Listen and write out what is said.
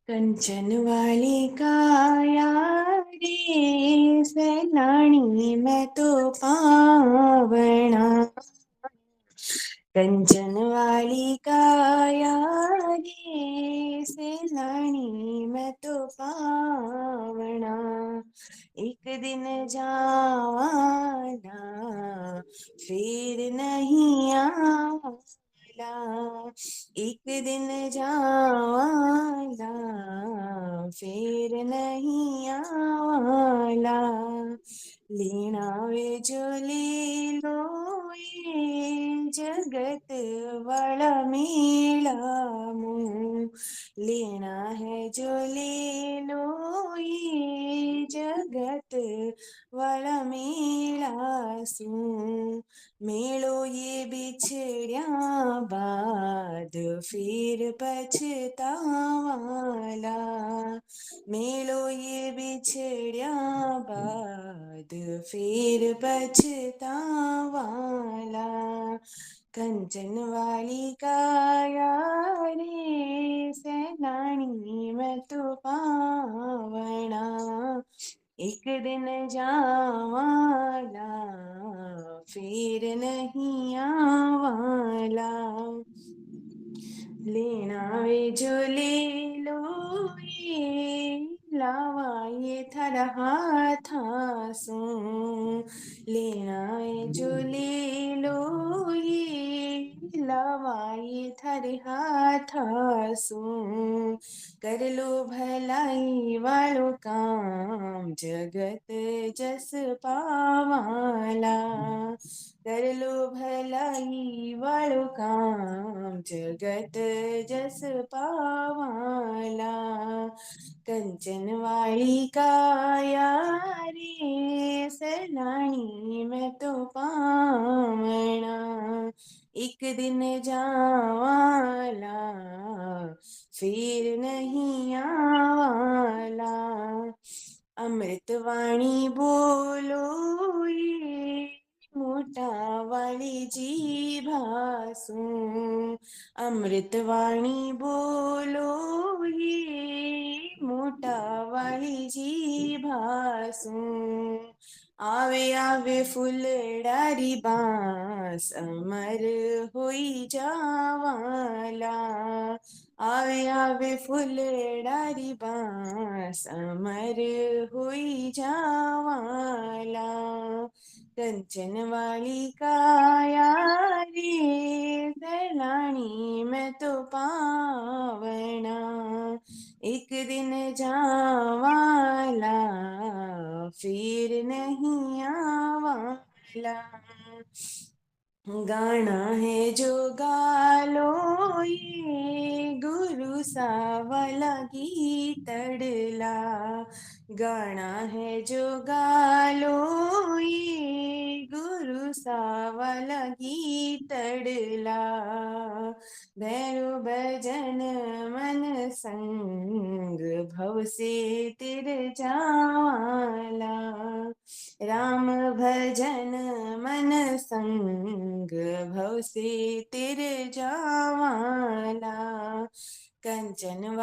कंचन वाली काया रे सैलानी मैं तो पावना। कंचन वाली काया रे सैलानी मैं तो पावना। एक दिन जावाना फिर नहीं आवाला। एक दिन जावाला फिर नहीं आवाला। लेना वे जो ले लो ये जगत वाला मेला मुँह। लेना है जो ले लो ये जगत वाला मेला सू। मेलो ये बिछड़िया बाद फिर पछतावाला। मेलो ये बिछड़िया बाद फिर पछतावाला। कंचन वाली काया रे सैलानी मैं तो पावना। एक दिन जावाला फिर नहीं आवाला। लेना वे जो ले लो ये लावा ये थारा हाथासू। लेना वे जो ले लो ये लावा ये थारे हाथासू। कर लो भलाई वालो काम जगत जस पावाला। कर लो भलाई वालो काम जगत जस पावाला। कंचन वाली काया रे सैलानी मैं तो पावना। एक दिन जावाला फिर नहीं आवाला। अमृतवाणी बोलो ये मोटा वाली जी भासू। अमृतवाणी बोलो ये मोटा वाली जी भासू। आवे आवे फुलडारी बांस अमर होई जावाला। आवे आवे फुलडारी बांस अमर होई जावाला। कंचन वाली काया रे सैलानी मैं तो पावना। एक दिन जावाला फिर नहीं आवाला। गाना है जो गालो ये गुरु सा वाला गीतड़ला। गाना है जो गालो ये गुरु सा वाला गीतड़ला। भैरो भजन मन संग भव से तिर जाला। राम भजन मन संग भव से तिर जावाला। कंचन